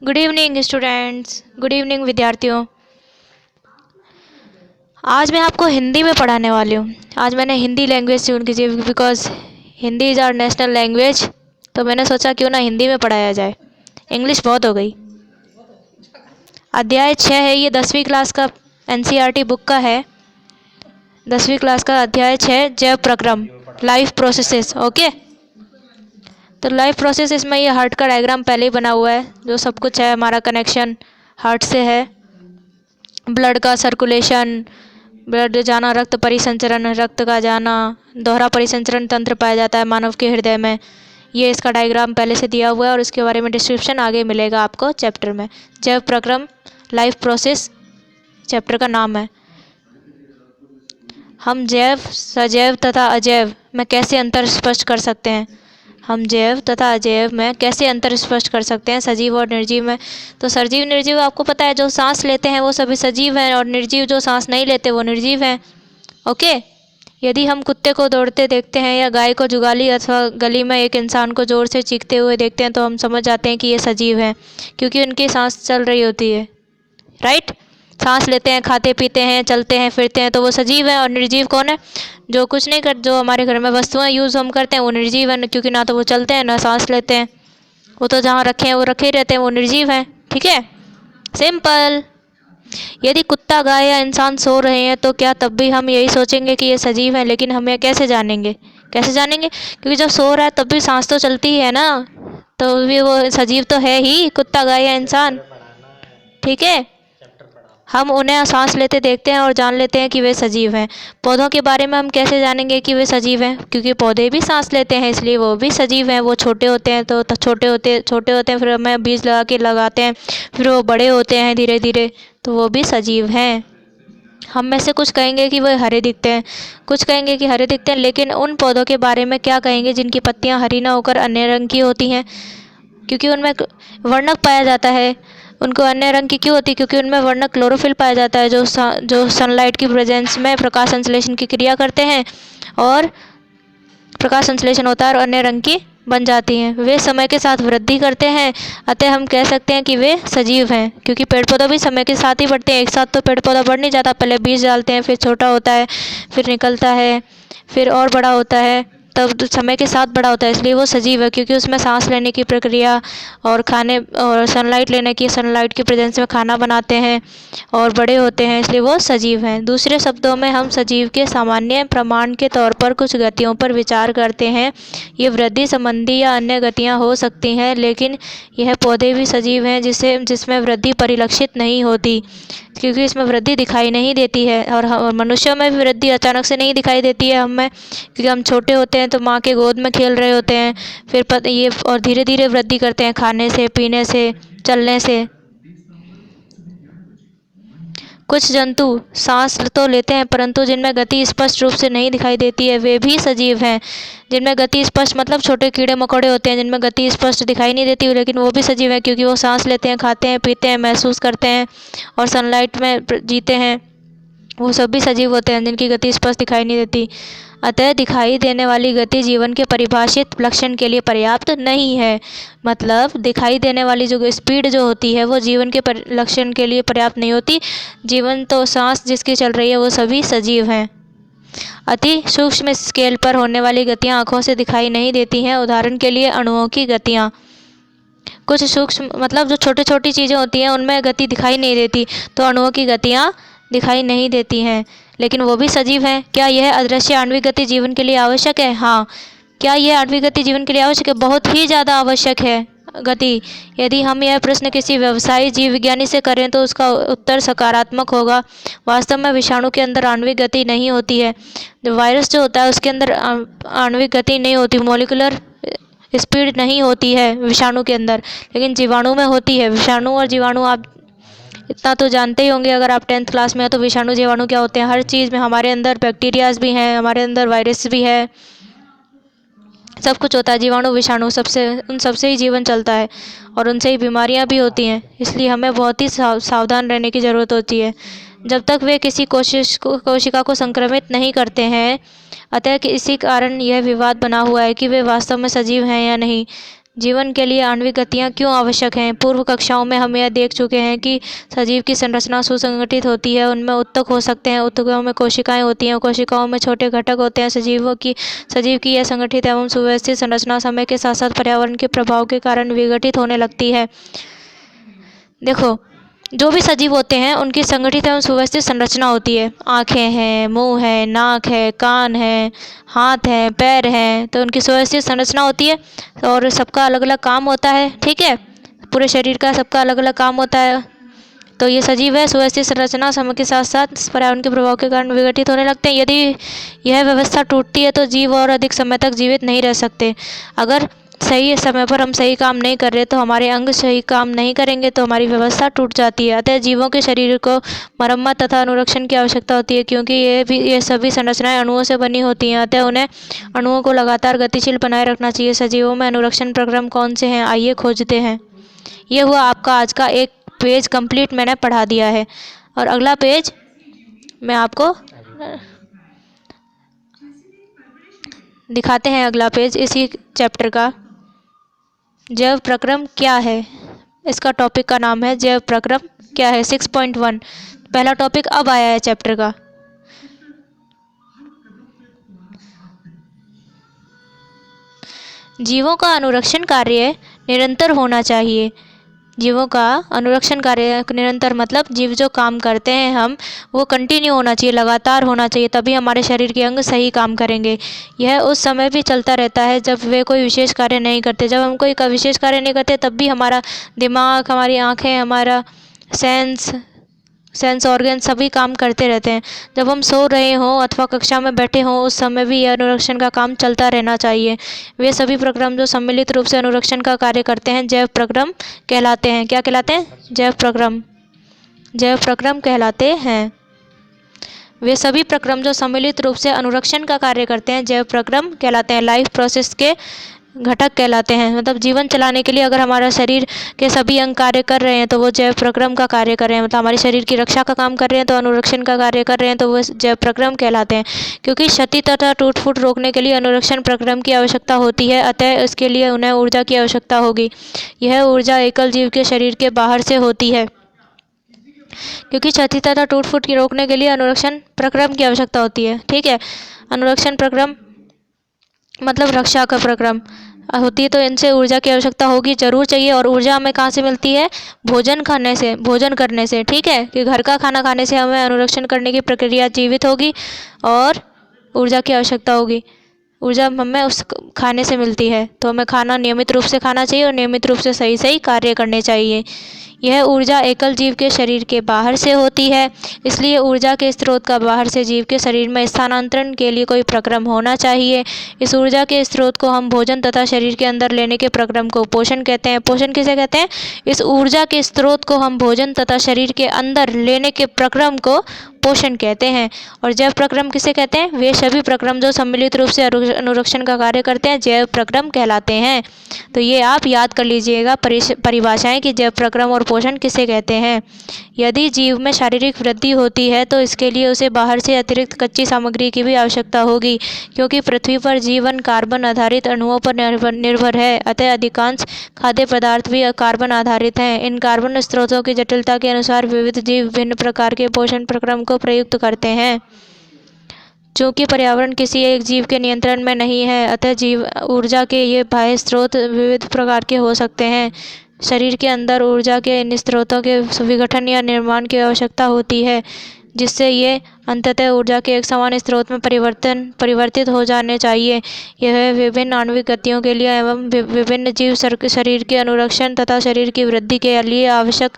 Good evening students, good evening विद्यार्थियों। आज मैं आपको हिंदी में पढ़ाने वाली हूँ। आज मैंने हिंदी लैंग्वेज चून की because Hindi is our national language. तो मैंने सोचा क्यों ना हिंदी में पढ़ाया जाए, इंग्लिश बहुत हो गई। अध्याय 6 है, ये 10वीं क्लास का एनसीईआरटी बुक का है। 10वीं क्लास का अध्याय 6 जैव प्रक्रम, लाइफ प्रोसेसेस। ओके, तो लाइफ प्रोसेसेस में ये हार्ट का डायग्राम पहले ही बना हुआ है। जो सब कुछ है, हमारा कनेक्शन हार्ट से है। ब्लड का सर्कुलेशन, ब्लड जाना, रक्त परिसंचरण, रक्त का जाना, दोहरा परिसंचरण तंत्र पाया जाता है मानव के हृदय में। ये इसका डायग्राम पहले से दिया हुआ है और इसके बारे में डिस्क्रिप्शन आगे मिलेगा आपको चैप्टर में। जैव प्रक्रम, लाइफ प्रोसेस चैप्टर का नाम है। हम जैव, सजैव तथा अजैव में कैसे अंतर स्पष्ट कर सकते हैं। हम जैव तथा अजैव में कैसे अंतर स्पष्ट कर सकते हैं, सजीव और निर्जीव में। तो सजीव निर्जीव आपको पता है, जो सांस लेते हैं वो सभी सजीव हैं और निर्जीव जो सांस नहीं लेते वो निर्जीव हैं। ओके, यदि हम कुत्ते को दौड़ते देखते हैं या गाय को जुगाली अथवा गली में एक इंसान को ज़ोर से चीखते हुए देखते हैं तो हम समझ जाते हैं कि ये सजीव हैं, क्योंकि उनकी सांस चल रही होती है। राइट, सांस लेते हैं, खाते पीते हैं, चलते हैं, फिरते हैं, तो वो सजीव है। और निर्जीव कौन है? जो कुछ नहीं कर, जो हमारे घर में वस्तुएं यूज़ हम करते हैं वो निर्जीव है, क्योंकि ना तो वो चलते हैं ना सांस लेते हैं। वो तो जहाँ रखे हैं वो रखे ही रहते हैं, वो निर्जीव हैं। ठीक है, सिंपल। यदि कुत्ता, गाय या इंसान सो रहे हैं तो क्या तब भी हम यही सोचेंगे कि ये सजीव है? लेकिन हम ये कैसे जानेंगे? क्योंकि जब सो रहा है तब भी सांस तो चलती ही है ना, तो भी वो सजीव तो है ही, कुत्ता, गाय या इंसान। ठीक है, हम उन्हें सांस लेते देखते हैं और जान लेते हैं कि वे सजीव हैं। पौधों के बारे में हम कैसे जानेंगे कि वे सजीव हैं? क्योंकि पौधे भी सांस लेते हैं, इसलिए वो भी सजीव हैं। वो छोटे होते हैं तो छोटे होते हैं, फिर हमें बीज लगा के लगाते हैं, फिर वो बड़े होते हैं धीरे धीरे, तो वो भी सजीव हैं। हम में से कुछ कहेंगे कि वह हरे दिखते हैं, कुछ कहेंगे कि हरे दिखते हैं, लेकिन उन पौधों के बारे में क्या कहेंगे जिनकी पत्तियां हरी ना होकर अन्य रंग की होती हैं? क्योंकि उनमें वर्णक पाया जाता है। उनको अन्य रंग की क्यों होती है? क्योंकि उनमें वर्णक क्लोरोफिल पाया जाता है, जो सनलाइट की प्रेजेंस में प्रकाश संश्लेषण की क्रिया करते हैं और प्रकाश संश्लेषण होता है और अन्य रंग की बन जाती हैं। वे समय के साथ वृद्धि करते हैं, अतः हम कह सकते हैं कि वे सजीव हैं। क्योंकि पेड़ पौधा भी समय के साथ ही बढ़ते हैं, एक साथ तो पेड़ पौधा बढ़ नहीं जाता। पहले बीज डालते हैं, फिर छोटा होता है, फिर निकलता है, फिर और बड़ा होता है, तब समय के साथ बड़ा होता है, इसलिए वो सजीव है। क्योंकि उसमें सांस लेने की प्रक्रिया और खाने और सनलाइट लेने की, सनलाइट की प्रेजेंस में खाना बनाते हैं और बड़े होते हैं, इसलिए वो सजीव हैं। दूसरे शब्दों में हम सजीव के सामान्य प्रमाण के तौर पर कुछ गतियों पर विचार करते हैं। ये वृद्धि संबंधी या अन्य गतियाँ हो सकती हैं, लेकिन यह पौधे भी सजीव हैं जिसमें वृद्धि परिलक्षित नहीं होती, क्योंकि इसमें वृद्धि दिखाई नहीं देती है। और मनुष्यों में भी वृद्धि अचानक से नहीं दिखाई देती है हमें, क्योंकि हम छोटे होते हैं तो माँ के गोद में खेल रहे होते हैं, फिर ये और धीरे धीरे वृद्धि करते हैं खाने से, पीने से, चलने से। कुछ जंतु सांस तो लेते हैं परंतु जिनमें गति स्पष्ट रूप से नहीं दिखाई देती है, वे भी सजीव हैं। जिनमें गति स्पष्ट मतलब छोटे कीड़े मकोड़े होते हैं जिनमें गति स्पष्ट दिखाई नहीं देती, लेकिन वो भी सजीव हैं, क्योंकि वो सांस लेते हैं, खाते हैं, पीते हैं, महसूस करते हैं और सनलाइट में जीते हैं। वो सब भी सजीव होते हैं जिनकी गति स्पष्ट दिखाई नहीं देती। अतः दिखाई देने वाली गति जीवन के परिभाषित लक्षण के लिए पर्याप्त नहीं है। मतलब दिखाई देने वाली जो स्पीड जो होती है वो जीवन के लक्षण के लिए पर्याप्त नहीं होती। जीवन तो सांस जिसकी चल रही है वो सभी सजीव हैं। अति सूक्ष्म स्केल पर होने वाली गतियाँ आँखों से दिखाई नहीं देती हैं। उदाहरण के लिए अणुओं की गतियाँ। कुछ सूक्ष्म मतलब जो छोटी छोटी चीज़ें होती हैं उनमें गति दिखाई नहीं देती, तो अणुओं की गतियाँ दिखाई नहीं देती हैं, लेकिन वो भी सजीव हैं। क्या यह अदृश्य आणविक गति जीवन के लिए आवश्यक है? हाँ। क्या यह आणविक गति जीवन के लिए आवश्यक है? बहुत ही ज़्यादा आवश्यक है गति। यदि हम यह प्रश्न किसी व्यवसायी जीव विज्ञानी से करें तो उसका उत्तर सकारात्मक होगा। वास्तव में विषाणु के अंदर आणविक गति नहीं होती है। जो वायरस जो होता है उसके अंदर आणविक गति नहीं होती, मोलिकुलर स्पीड नहीं होती है विषाणु के अंदर, लेकिन जीवाणु में होती है। विषाणु और जीवाणु आप इतना तो जानते ही होंगे, अगर आप 10th क्लास में हैं तो विषाणु जीवाणु क्या होते हैं। हर चीज़ में हमारे अंदर बैक्टीरियाज भी हैं, हमारे अंदर वायरस भी है, सब कुछ होता है। जीवाणु विषाणु उन सबसे ही जीवन चलता है और उनसे ही बीमारियां भी होती हैं, इसलिए हमें बहुत ही सावधान रहने की ज़रूरत होती है जब तक वे किसी कोशिका को संक्रमित नहीं करते हैं। अतः इसी कारण यह विवाद बना हुआ है कि वे वास्तव में सजीव हैं या नहीं। जीवन के लिए आणविक गतियाँ क्यों आवश्यक हैं? पूर्व कक्षाओं में हम यह देख चुके हैं कि सजीव की संरचना सुसंगठित होती है। उनमें ऊतक हो सकते हैं, ऊतकों में कोशिकाएं होती हैं, कोशिकाओं में छोटे घटक होते हैं। सजीव की यह संगठित एवं सुव्यवस्थित संरचना समय के साथ साथ पर्यावरण के प्रभाव के कारण विघटित होने लगती है। देखो, जो भी सजीव होते हैं उनकी संगठित एवं सुव्यवस्थित संरचना होती है। आँखें हैं, मुंह है, नाक है, कान है, हाथ है, पैर हैं, तो उनकी सुव्यवस्थित संरचना होती है और सबका अलग अलग काम होता है। ठीक है, पूरे शरीर का सबका अलग अलग काम होता है। तो ये सजीव है। सुव्यवस्थित संरचना समय के साथ साथ पर्यावरण के प्रभाव के कारण विघटित होने लगते हैं। यदि यह व्यवस्था टूटती है तो जीव और अधिक समय तक जीवित नहीं रह सकते। अगर सही समय पर हम सही काम नहीं कर रहे तो हमारे अंग सही काम नहीं करेंगे तो हमारी व्यवस्था टूट जाती है। अतः जीवों के शरीर को मरम्मत तथा अनुरक्षण की आवश्यकता होती है, क्योंकि ये सभी संरचनाएं अणुओं से बनी होती हैं। अतः उन्हें अणुओं को लगातार गतिशील बनाए रखना चाहिए। सजीवों में अनुरक्षण प्रक्रम कौन से हैं, आइए खोजते हैं। ये हुआ आपका आज का एक पेज कंप्लीट, मैंने पढ़ा दिया है। और अगला पेज मैं आपको दिखाते हैं। अगला पेज इसी चैप्टर का, जैव प्रक्रम क्या है। इसका टॉपिक का नाम है जैव प्रक्रम क्या है, 6.1 पहला टॉपिक अब आया है चैप्टर का। जीवों का अनुरक्षण कार्य निरंतर होना चाहिए। जीवों का अनुरक्षण कार्य निरंतर मतलब जीव जो काम करते हैं हम, वो कंटिन्यू होना चाहिए, लगातार होना चाहिए, तभी हमारे शरीर के अंग सही काम करेंगे। यह उस समय भी चलता रहता है जब वे कोई विशेष कार्य नहीं करते। जब हम कोई विशेष कार्य नहीं करते तब भी हमारा दिमाग, हमारी आँखें, हमारा सेंस ऑर्गन सभी काम करते रहते हैं। जब हम सो रहे हों अथवा कक्षा में बैठे हों उस समय भी यह अनुरक्षण का काम चलता रहना चाहिए। वे सभी प्रक्रम जो सम्मिलित रूप से अनुरक्षण का कार्य करते हैं जैव प्रक्रम कहलाते हैं। क्या कहलाते हैं? जैव प्रक्रम कहलाते हैं। वे सभी प्रक्रम जो सम्मिलित रूप से अनुरक्षण का कार्य करते हैं जैव प्रक्रम कहलाते हैं। लाइफ प्रोसेस के घटक कहलाते हैं। मतलब जीवन चलाने के लिए अगर हमारा शरीर के सभी अंग कार्य कर रहे हैं तो वो जैव प्रक्रम का कार्य कर रहे हैं। मतलब हमारे शरीर की रक्षा का काम कर रहे हैं तो अनुरक्षण का कार्य कर रहे हैं, तो वो जैव प्रक्रम कहलाते हैं। क्योंकि क्षति तथा टूट फूट रोकने के लिए अनुरक्षण प्रक्रम की आवश्यकता होती है, अतः इसके लिए उन्हें ऊर्जा की आवश्यकता होगी। यह ऊर्जा एकल जीव के शरीर के बाहर से होती है। क्योंकि क्षति तथा टूट फूट की रोकने के लिए अनुरक्षण प्रक्रम की आवश्यकता होती है। ठीक है, अनुरक्षण प्रक्रम मतलब रक्षा का प्रक्रम होती है, तो इनसे ऊर्जा की आवश्यकता होगी, जरूर चाहिए। और ऊर्जा हमें कहाँ से मिलती है? भोजन करने से। ठीक है, कि घर का खाना खाने से हमें अनुरक्षण करने की प्रक्रिया जीवित होगी और ऊर्जा की आवश्यकता होगी। ऊर्जा हमें उस खाने से मिलती है, तो हमें खाना नियमित रूप से खाना चाहिए और नियमित रूप से सही कार्य करने चाहिए। यह ऊर्जा एकल जीव के शरीर के बाहर से होती है, इसलिए ऊर्जा के स्रोत का बाहर से जीव के शरीर में स्थानांतरण के लिए कोई प्रक्रम होना चाहिए। इस ऊर्जा के स्रोत को हम भोजन तथा शरीर के अंदर लेने के प्रक्रम को पोषण कहते हैं। पोषण किसे कहते हैं? इस ऊर्जा के स्रोत को हम भोजन तथा शरीर के अंदर लेने के प्रक्रम को पोषण कहते हैं। और जैव प्रक्रम किसे कहते हैं? वे सभी प्रक्रम जो सम्मिलित रूप से अनुरक्षण का कार्य करते हैं जैव प्रक्रम कहलाते हैं। तो ये आप याद कर लीजिएगा परिभाषाएं कि जैव प्रक्रम और पोषण किसे कहते हैं। यदि जीव में शारीरिक वृद्धि होती है तो इसके लिए उसे बाहर से अतिरिक्त कच्ची सामग्री की भी आवश्यकता होगी, क्योंकि पृथ्वी पर जीवन कार्बन आधारित अणुओं पर निर्भर है। अतः अधिकांश खाद्य पदार्थ भी कार्बन आधारित हैं। इन कार्बन स्रोतों की जटिलता के अनुसार विविध जीव भिन्न प्रकार के पोषण प्रक्रम को प्रयुक्त करते हैं। चूँकि पर्यावरण किसी एक जीव के नियंत्रण में नहीं है, अतः जीव ऊर्जा के ये बाह्य स्रोत विविध प्रकार के हो सकते हैं। शरीर के अंदर ऊर्जा के इन स्रोतों के विघटन या निर्माण की आवश्यकता होती है, जिससे ये अंततः ऊर्जा के एक समान स्रोत में परिवर्तित हो जाने चाहिए। यह विभिन्न आणविक गतियों के लिए एवं विभिन्न जीव शरीर के अनुरक्षण तथा शरीर की वृद्धि के लिए आवश्यक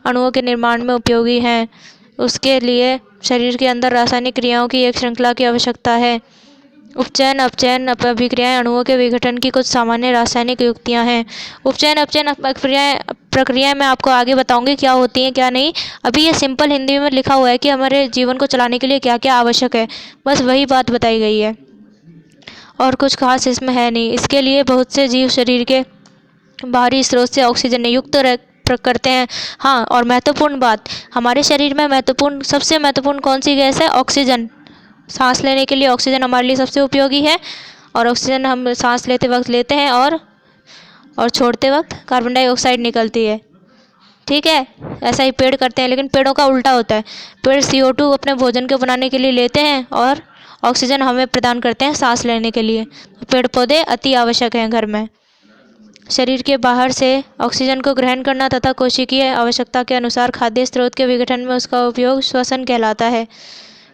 अणुओं के निर्माण में उपयोगी हैं। उसके लिए शरीर के अंदर रासायनिक क्रियाओं की एक श्रृंखला की आवश्यकता है। उपचयन अपचयन अभिक्रियाएं अणुओं के विघटन की कुछ सामान्य रासायनिक युक्तियां हैं। उपचयन अपचयन प्रक्रियाएं मैं आपको आगे बताऊंगी क्या होती हैं क्या नहीं। अभी ये सिंपल हिंदी में लिखा हुआ है कि हमारे जीवन को चलाने के लिए क्या क्या आवश्यक है, बस वही बात बताई गई है और कुछ खास इसमें है नहीं। इसके लिए बहुत से जीव शरीर के बाहरी स्रोत से ऑक्सीजन युक्त करते हैं। हाँ, और महत्वपूर्ण बात, हमारे शरीर में सबसे महत्वपूर्ण कौन सी गैस है? ऑक्सीजन। सांस लेने के लिए ऑक्सीजन हमारे लिए सबसे उपयोगी है और ऑक्सीजन हम सांस लेते वक्त लेते हैं और और छोड़ते वक्त कार्बन डाइऑक्साइड निकलती है। ठीक है, ऐसा ही पेड़ करते हैं, लेकिन पेड़ों का उल्टा होता है। पेड़ CO2 अपने भोजन को बनाने के लिए लेते हैं और ऑक्सीजन हमें प्रदान करते हैं सांस लेने के लिए। पेड़ पौधे अति आवश्यक हैं घर में। शरीर के बाहर से ऑक्सीजन को ग्रहण करना तथा कोशिकीय आवश्यकता के अनुसार खाद्य स्रोत के विघटन में उसका उपयोग श्वसन कहलाता है।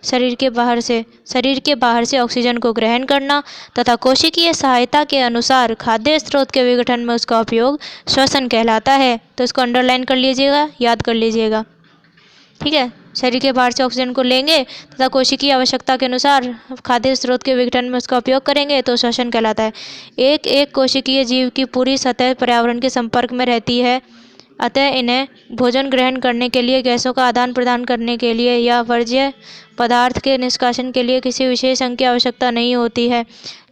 शरीर के बाहर से ऑक्सीजन को ग्रहण करना तथा कोशिकीय सहायता के अनुसार खाद्य स्रोत के विघटन में उसका उपयोग श्वसन कहलाता है। तो इसको अंडरलाइन कर लीजिएगा, याद कर लीजिएगा। ठीक है, शरीर के बाहर से ऑक्सीजन को लेंगे तथा कोशिकीय आवश्यकता के अनुसार खाद्य स्रोत के विघटन में उसका उपयोग करेंगे तो श्वसन कहलाता है। एक एक कोशिकीय जीव की पूरी सतह पर्यावरण के संपर्क में रहती है, अतः इन्हें भोजन ग्रहण करने के लिए, गैसों का आदान प्रदान करने के लिए या वर्ज्य पदार्थ के निष्कासन के लिए किसी विशेष अंग की आवश्यकता नहीं होती है।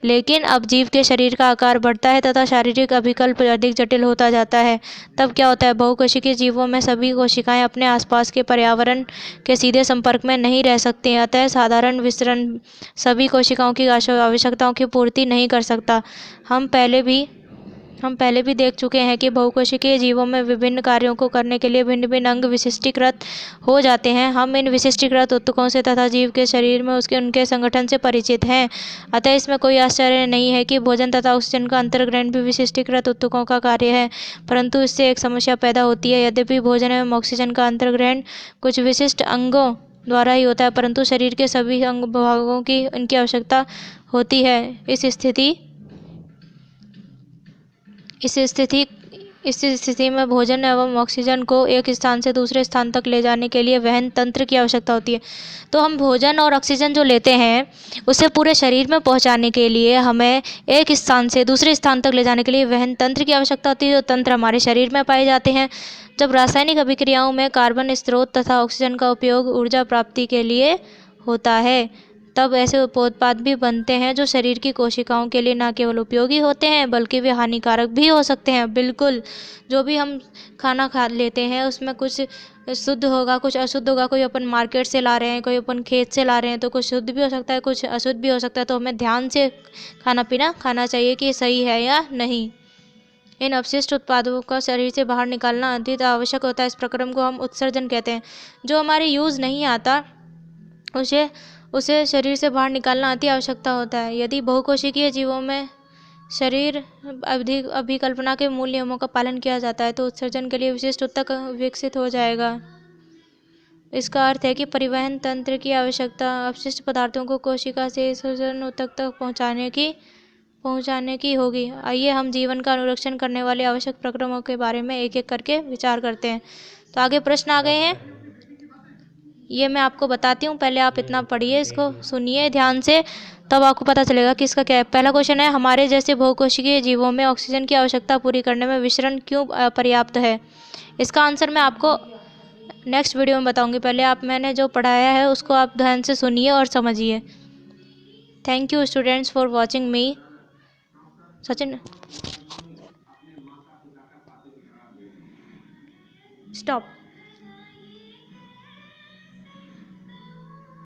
लेकिन अब जीव के शरीर का आकार बढ़ता है तथा शारीरिक अभिकल्प अधिक जटिल होता जाता है। तब क्या होता है, बहुकोशिकीय जीवों में सभी कोशिकाएं अपने आसपास के पर्यावरण के सीधे संपर्क में नहीं रह सकती, अतः साधारण विसरण सभी कोशिकाओं की आवश्यकताओं की पूर्ति नहीं कर सकता। हम पहले भी देख चुके हैं कि बहुकोशिकीय जीवों में विभिन्न कार्यों को करने के लिए भिन्न भिन्न अंग विशिष्टीकृत हो जाते हैं। हम इन विशिष्टीकृत ऊतकों से तथा जीव के शरीर में उनके संगठन से परिचित हैं। अतः इसमें कोई आश्चर्य नहीं है कि भोजन तथा ऑक्सीजन का अंतर्ग्रहण भी विशिष्टीकृत ऊतकों का कार्य है। परंतु इससे एक समस्या पैदा होती है। यद्यपि भोजन एवं ऑक्सीजन का अंतर्ग्रहण कुछ विशिष्ट अंगों द्वारा ही होता है, परंतु शरीर के सभी अंग भागों की इनकी आवश्यकता होती है। इस स्थिति में भोजन एवं ऑक्सीजन को एक स्थान से दूसरे स्थान तक ले जाने के लिए वहन तंत्र की आवश्यकता होती है। तो हम भोजन और ऑक्सीजन जो लेते हैं उसे पूरे शरीर में पहुंचाने के लिए हमें एक स्थान से दूसरे स्थान तक ले जाने के लिए वहन तंत्र की आवश्यकता होती है। जो तंत्र हमारे शरीर में पाए जाते हैं। जब रासायनिक अभिक्रियाओं में कार्बन स्रोत तथा ऑक्सीजन का उपयोग ऊर्जा प्राप्ति के लिए होता है, तब ऐसे उपोत्पाद भी बनते हैं जो शरीर की कोशिकाओं के लिए न केवल उपयोगी होते हैं बल्कि वे हानिकारक भी हो सकते हैं। बिल्कुल, जो भी हम खाना खा लेते हैं उसमें कुछ शुद्ध होगा, कुछ अशुद्ध होगा। कोई अपन मार्केट से ला रहे हैं, कोई अपन खेत से ला रहे हैं, तो कुछ शुद्ध भी हो सकता है, कुछ अशुद्ध भी हो सकता है। तो हमें ध्यान से खाना पीना खाना चाहिए कि सही है या नहीं। इन अपशिष्ट उत्पादों का शरीर से बाहर निकालना अत्यंत आवश्यक होता है। इस प्रक्रम को हम उत्सर्जन कहते हैं। जो हमारे यूज़ नहीं आता उसे शरीर से बाहर निकालना अति आवश्यकता होता है। यदि बहुकोशिकीय जीवों में शरीर अभिकल्पना के मूल नियमों का पालन किया जाता है तो उत्सर्जन के लिए विशिष्ट ऊतक विकसित हो जाएगा। इसका अर्थ है कि परिवहन तंत्र की आवश्यकता अपशिष्ट पदार्थों को कोशिका से उत्सर्जन ऊतक तक पहुंचाने की होगी। आइए हम जीवन का अनुरक्षण करने वाले आवश्यक प्रक्रमों के बारे में एक एक करके विचार करते हैं। तो आगे प्रश्न आ गए हैं, ये मैं आपको बताती हूँ। पहले आप इतना पढ़िए, इसको सुनिए ध्यान से, तब आपको पता चलेगा कि इसका क्या है। पहला क्वेश्चन है, हमारे जैसे बहुकोशिकीय जीवों में ऑक्सीजन की आवश्यकता पूरी करने में विसरण क्यों पर्याप्त है। इसका आंसर मैं आपको नेक्स्ट वीडियो में बताऊंगी। पहले मैंने जो पढ़ाया है उसको आप ध्यान से सुनिए और समझिए। Thank you students for watching me. Sachin, stop.